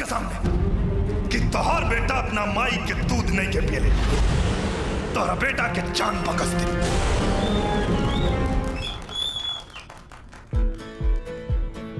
सामने कि तोहर बेटा अपना माई के दूध नहीं के पियले, तोहरा बेटा के जान बकस दे।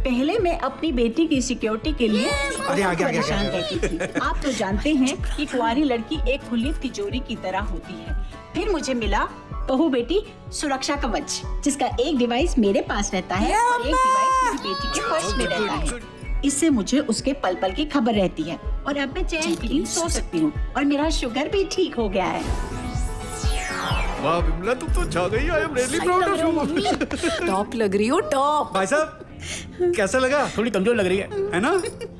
पहले मैं अपनी बेटी की सिक्योरिटी के लिए परेशान रहती थी। आप तो जानते हैं कि कुंवारी लड़की एक खुली तिजोरी की तरह होती है। फिर मुझे मिला बहू बेटी सुरक्षा कवच, जिसका एक डिवाइस मेरे पास रहता है और एक डिवाइस मेरी बेटी के पर्स में रहता है। इससे मुझे उसके पल पल की खबर रहती है और अब मैं चैन से सो सकती हूँ और मेरा शुगर भी ठीक हो गया है। वाह बिमला, तुम तो छा गई। I am really proud of you. Top लग रही हो, टॉप। भाई साहब कैसा लगा? थोड़ी कमजोर लग रही है ना?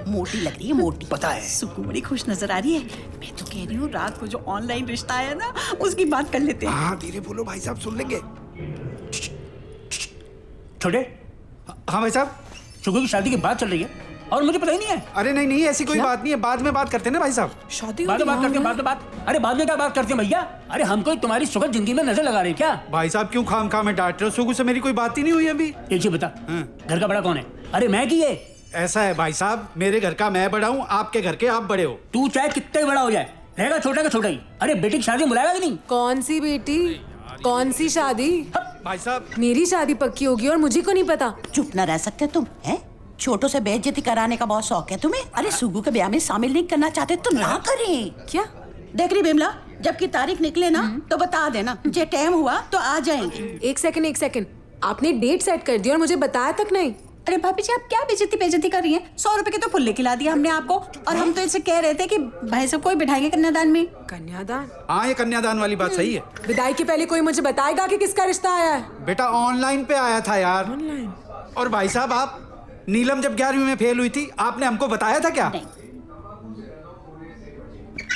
मोटी लग रही है, मोटी। पता है। सुकू बड़ी खुश नजर आ रही है। मैं तो कह रही हूँ रात को जो ऑनलाइन रिश्ता आया ना, उसकी बात कर लेते हैं। हाँ धीरे बोलो, भाई साहब सुन लेंगे। छोटे, हाँ भाई साहब, सुकू की शादी की बात चल रही है और मुझे पता ही नहीं है। अरे नहीं नहीं, ऐसी कोई बात नहीं है, बाद में बात करते हैं ना भाई साहब। शादी बाद में बात करते हैं, बाद में बात। अरे बाद में क्या बात करते हैं भैया? अरे हम कोई तुम्हारी सुखद जिंदगी में नजर लगा रहे हैं क्या? भाई साहब क्यों खाम खा में डांट रहे हो? सुगु से मेरी कोई बात ही नहीं हुई अभी। एक चीज बता, घर का बड़ा कौन है? अरे मैं की है। ऐसा है भाई साहब, मेरे घर का मैं बड़ा हूँ, आपके घर के आप बड़े हो। तू चाहे कितने बड़ा हो जाए, रहेगा छोटा का छोटा ही। अरे बेटी की शादी बुलाएगा कि नहीं? कौन सी बेटी, कौन सी शादी? भाई साहब मेरी शादी पक्की होगी और मुझे को नहीं पता। चुप न रह सकते तुम, हैं? छोटों से बेइज्जती कराने का बहुत शौक है तुम्हें। अरे सुगु के ब्याह में शामिल नहीं करना चाहते तो ना करें। क्या देख रही बिमला, जबकि तारीख निकले ना तो बता देना, जे टाइम हुआ तो आ जाएंगे। एक सेकंड, आपने डेट सेट कर दी और मुझे बताया तक नहीं। अरे भाभी जी, आप क्या बेइज्जती कर रही हैं? 100 रुपए के तो फुल्ले खिला दिया हमने आपको, और हम तो इसे कह रहे थे कि भाई सब कोई बिठाएंगे कन्यादान में। कन्यादान? हाँ ये कन्यादान वाली बात सही है। विदाई के पहले कोई मुझे बताएगा कि किसका रिश्ता आया है? बेटा ऑनलाइन पे आया था यार। ऑनलाइन? और भाई साहब आप, नीलम जब 11वीं में फेल हुई थी, आपने हमको बताया था क्या? नहीं।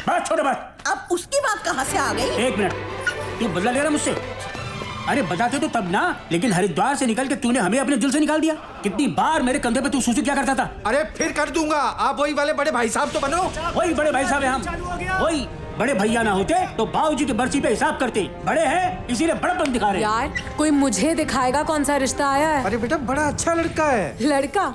बात छोड़ो बात। अब उसकी बात कहाँ से आ गई? एक मिनट, तू बदला ले रहा मुझसे? अरे बताते तो तब ना, लेकिन हरिद्वार से निकल के तूने हमें अपने दिल से निकाल दिया। कितनी बार मेरे कंधे पे तू सूसू क्या करता था? अरे फिर कर दूंगा, आप वही वाले बड़े भाई साहब तो बनो। वही बड़े भाई साहब है हम, वही बड़े भैया ना होते तो बाबूजी की बरसी पे हिसाब करते। बड़े हैं इसीलिए बड़पन दिखा रहे। यार कोई मुझे दिखाएगा कौन सा रिश्ता आया है? अरे बेटा बड़ा अच्छा लड़का है। लड़का?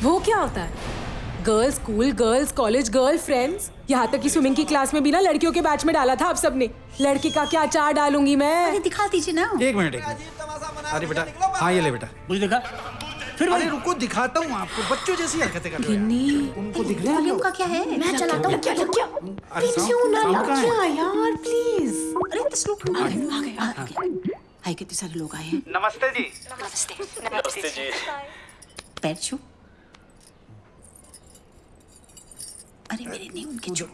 वो क्या होता है? Girls school, girls college, girl friends, यहाँ तक कि स्विमिंग की क्लास में भी ना लड़कियों के बैच में डाला था आप सबने। लड़की का क्या चार डालूंगी मैं? अरे दिखा दीजिए ना। एक मिनट। अरे बेटा, हाँ ये ले बेटा। मुझे देखा फिर? अरे रुको दिखाता हूँ आपको, बच्चों जैसी हरकतें कर रहे हैं। उनको दिख रहा है वॉल्यूम का क्या है? मैं चलाता हूँ। क्या यार प्लीज। अरे दस लोग आ गए। हाय कितने सारे लोग आए हैं। नमस्ते जी। नमस्ते जी। पैर छू। अरे मेरे नहीं, उनके छू।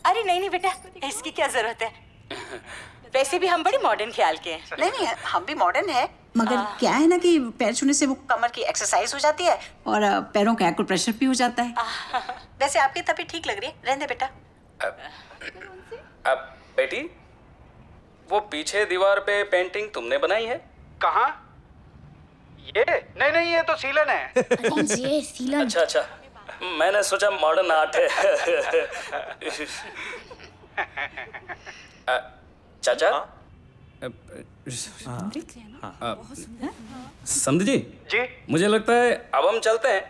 अरे नहीं बेटा, इसकी क्या जरूरत है? वैसे भी हम बड़े मॉडर्न ख्याल के हैं। नहीं हम भी मॉडर्न है, मगर क्या है ना कि पैर छूने से वो कमर की एक्सरसाइज हो जाती है और पैरों का एक्यूप्रेशर भी हो जाता है। वैसे आपकी तबीयत ठीक लग रही है, रहने बेटा। अब बेटी, वो पीछे दीवार पे पेंटिंग तुमने बनाई है? कहाँ? ये नहीं ये तो सीलन है। ये सीलन। अच्छा, मैंने सोचा मॉडर्न आर्ट है। चाचा, समझ जी? मुझे लगता है अब हम चलते हैं,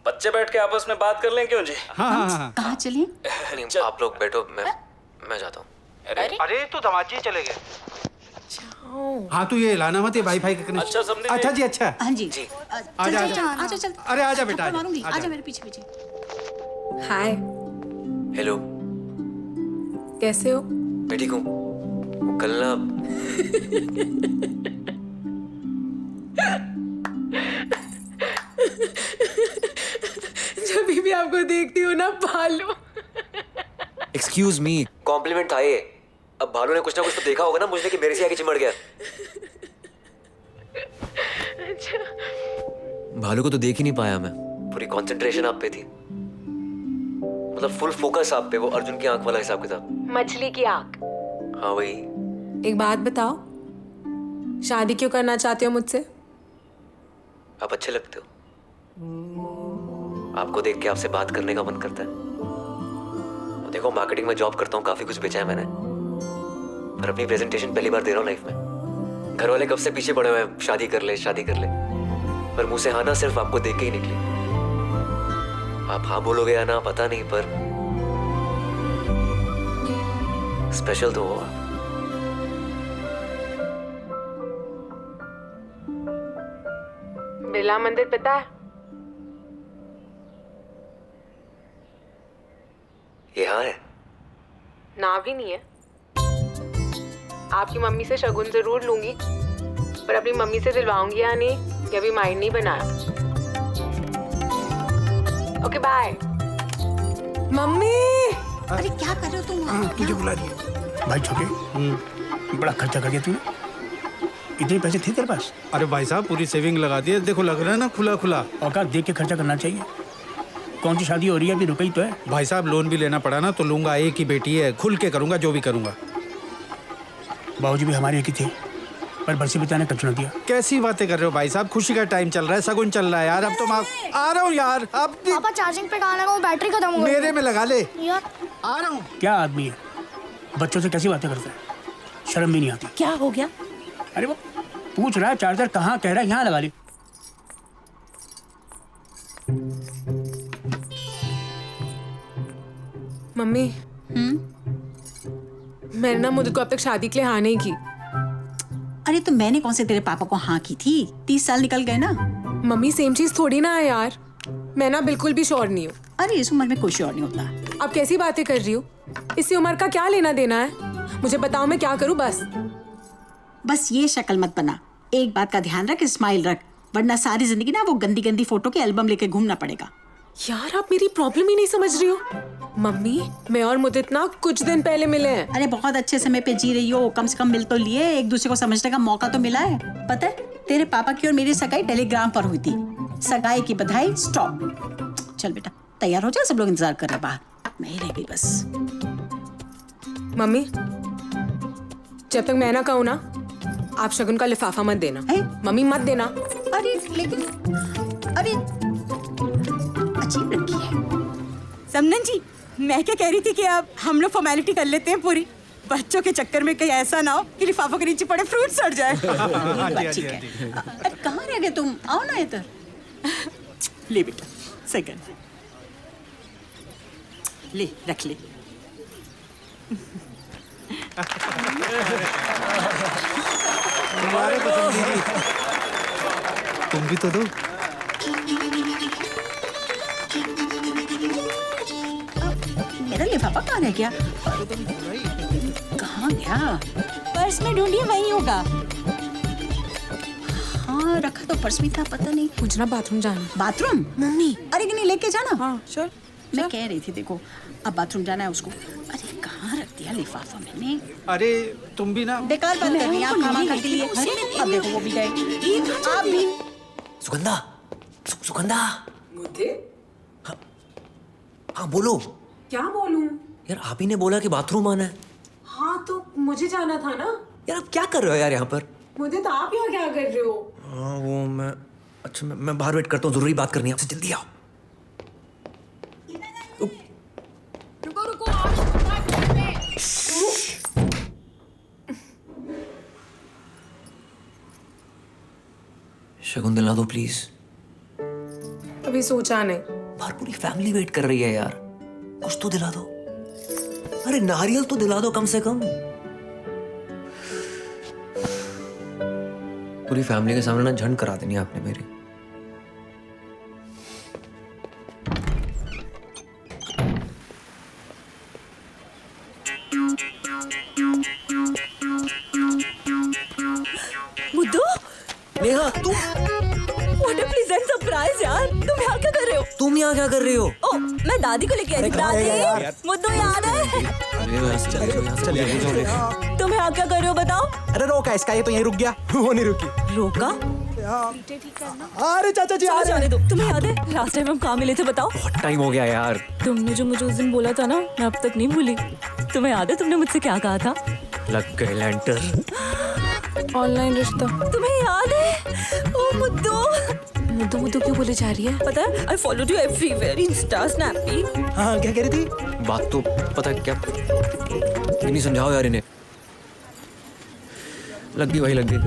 बच्चे बैठ के आपस में बात कर लें, क्यों जी? हाँ। कहाँ चलें? नहीं, आप लोग बैठो, मैं जाता हूँ। अरे तो दमाजी चले गए। हाँ तू ये लाना मत, ये वाईफाई का कनेक्शन। अच्छा समझे? अच्छा जी, अच्छा। हाँ जी। आजा। चल। अरे आजा बेटा, मारूंगी। आजा। आजा मेरे पीछे। हाय, हेलो, कैसे हो? मैं ठीक हूँ। कल ना जब भी आपको देखती हूँ ना भालू। एक्सक्यूज मी, कॉम्प्लीमेंट था ये। अब भालू ने कुछ ना कुछ तो देखा होगा ना मुझे कि मेरे से आगे चिमड़ गया। भालू को तो देख ही नहीं पाया मैं। पूरी कंसंट्रेशन आप पे थी, मतलब फुल फोकस आप पे, वो अर्जुन की आंख वाला हिसाब किताब। मछली की आंख? हाँ वही। एक बात बताओ, शादी क्यों करना चाहते हो मुझसे? आप अच्छे लगते हो, आपको देख के आपसे बात करने का मन करता है। देखो मार्केटिंग में जॉब करता हूँ, काफी कुछ बेचा है मैंने, पर अपनी प्रेजेंटेशन पहली बार दे रहा हूँ लाइफ में। घर वाले कब से पीछे पड़े हुए हैं, शादी कर ले, पर मुंह से हाँ ना सिर्फ आपको देख के ही निकली। आप हाँ बोलोगे या ना पता नहीं, पर स्पेशल तो हो आप। बिरला मंदिर पता है? यहाँ है। ना भी नहीं है। आपकी मम्मी से शगुन जरूर लूंगी, पर अपनी मम्मी से दिलवाऊंगी या नहीं ये अभी माइंड नहीं बनाया। Okay bye. मम्मी अरे क्या कर रहे हो तुम? तुझे बुला दिया भाई छोटे। बड़ा खर्चा कर दिया तूने। इतने पैसे थे तेरे पास? अरे भाई साहब पूरी सेविंग लगा दी है, देखो लग रहा है ना खुला खुला। औकात देख के खर्चा करना चाहिए। कौन सी शादी हो रही है अभी? रुका ही तो है। भाई साहब लोन भी लेना पड़ा ना तो लूंगा, एक ही बेटी है, खुल के करूंगा जो भी करूंगा। बाबूजी भी हमारे एक ही थे, पर बरसी बिताने कच्चू न दिया। कैसी बातें कर रहे हो भाई साहब, खुशी का टाइम चल रहा है, सगुन चल रहा है यार। अब तो मैं आ रहा हूँ यार। अब पापा चार्जिंग पे कहाँ लगा? बैटरी खत्म हो गई। मेरे में लगा ले यार आ रहा हूँ। क्या आदमी है, बच्चों से कैसी बातें करता है, शर्म भी नहीं आती। क्या हो गया? अरे वो पूछ रहा है चार्जर कहाँ, कह रहा है यहाँ लगा ली। मम्मी मैंने ना मुझे को अब तक शादी के लिए हाँ नहीं की। अरे तो मैंने कौन से तेरे पापा को हाँ की थी? 30 साल निकल गए ना। मम्मी सेम चीज थोड़ी ना है यार। मैं ना बिल्कुल भी श्योर नहीं हूँ। अरे इस उम्र में कोई श्योर नहीं होता। आप कैसी बातें कर रही हो? इसी उम्र का क्या लेना देना है? मुझे बताओ मैं क्या करूँ बस। बस ये शक्ल मत बना। एक बात का ध्यान रख, स्माइल रख, वरना सारी जिंदगी ना वो गंदी गंदी फोटो के एल्बम लेके घूमना पड़ेगा। यार आप मेरी प्रॉब्लम ही नहीं समझ रही हो। मम्मी मैं और मुदित ना कुछ दिन पहले मिले हैं। अरे बहुत अच्छे समय पे जी रही हो, कम से कम मिल तो लिए, एक दूसरे को समझने का मौका तो मिला है। पता है तेरे पापा की और मेरी सगाई टेलीग्राम पर हुई थी। सगाई की बधाई स्टॉप। चल बेटा तैयार हो जा, सब लोग इंतजार कर रहे हैं बाहर। मैं ही रह गई बस। मम्मी जब तक मैं ना कहूँ ना आप शगुन का लिफाफा मत देना। मम्मी मत देना। अरे लेकिन अरे अजीब लड़की है। समनन जी मैं क्या कह रही थी कि अब हम लोग फॉर्मेलिटी कर लेते हैं पूरी। बच्चों के चक्कर में कहीं ऐसा ना हो कि लिफाफे के नीचे पड़े फ्रूट सड़ जाए। ठीक है। अरे कहाँ रह गए तुम? आओ ना इधर। ले बेटा सेकंड ले, रख ले। तुम्हारे पसंदीदा। तुम भी तो दो। मेरा लिफाफा कहाँ रह गया? कहाँ गया? पर्स में ढूंढिए, वहीं होगा। हाँ रखा तो पर्स में था, पता नहीं। मुझे ना बाथरूम जाना। बाथरूम? मम्मी अरे नहीं लेके जाना। हाँ चल। मैं कह रही थी देखो अब बाथरूम जाना है उसको। अरे कहाँ रख दिया लिफाफा मैंने? अरे तुम भी ना। बेकार बात कर रही हैं आप खामा खा के लिए। अब देखो वो भी गए। आप भी। सुगंधा, सुगंधा। मुदित हाँ बोलो। क्या बोलूं? यार आप ही ने बोला कि बाथरूम आना है। हाँ तो मुझे जाना था ना। यार आप क्या कर रहे हो यार यहाँ पर? मुदित आप यहाँ क्या कर रहे हो? हाँ वो मैं, अच्छा मैं बाहर वेट करता हूँ, जरूरी बात करनी है आपसे, जल्दी आओ। रुको रुको। शगुन दिला दो प्लीज। अभी सोचा नहीं। बाहर पूरी फैमिली वेट कर रही है यार, कुछ तो दिला दो। अरे नारियल तो दिला दो कम से कम। पूरी फैमिली के सामने ना झंड करा देनी आपने मेरी। मुद्दू नेहा तुम व्हाट अ प्लीजेंट सरप्राइज यार। तुम यहाँ क्या कर रहे हो? तुम यहाँ क्या कर रही हो? ओ मैं दादी को लेके आई थी। दादी मुद्दू याद है? तुम यहाँ क्या कर रहे हो बताओ? अरे रोका इसका, ये तो यहीं रुक गया। वो नहीं रुकी। रोका? अरे चाचा जी आ रहे जाने दो। तुम्हें याद है लास्ट टाइम हम कहाँ मिले थे बताओ? बहुत टाइम हो गया यार। तुमने जो मुझे उस दिन बोला था ना मैं अब तक नहीं भूली। तुम्हें याद है तुमने मुझसे क्या कहा था? लग गए लैंटर। ऑनलाइन रिश्ता। तुम्हें याद है? ओ मुद्दू मुद्दू मुद्दू क्यों बोले जा रही है? पता है I follow you everywhere, Insta snappy. हाँ क्या कह रही थी? बात तो पता है क्या, नहीं समझाओ यार इन्हें। लग गई वही लग गई।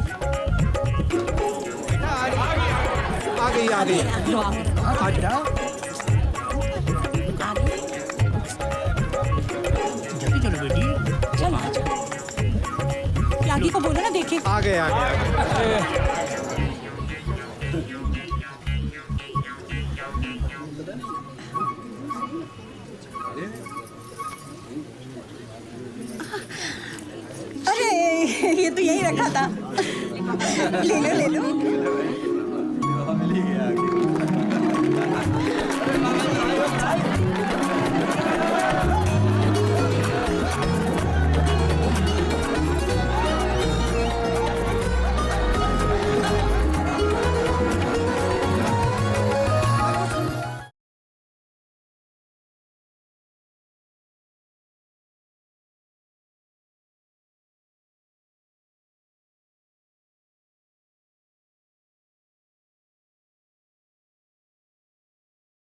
आ गई आ गई। आ गए अरे ये तो यही रखा था। ले लो ले लो।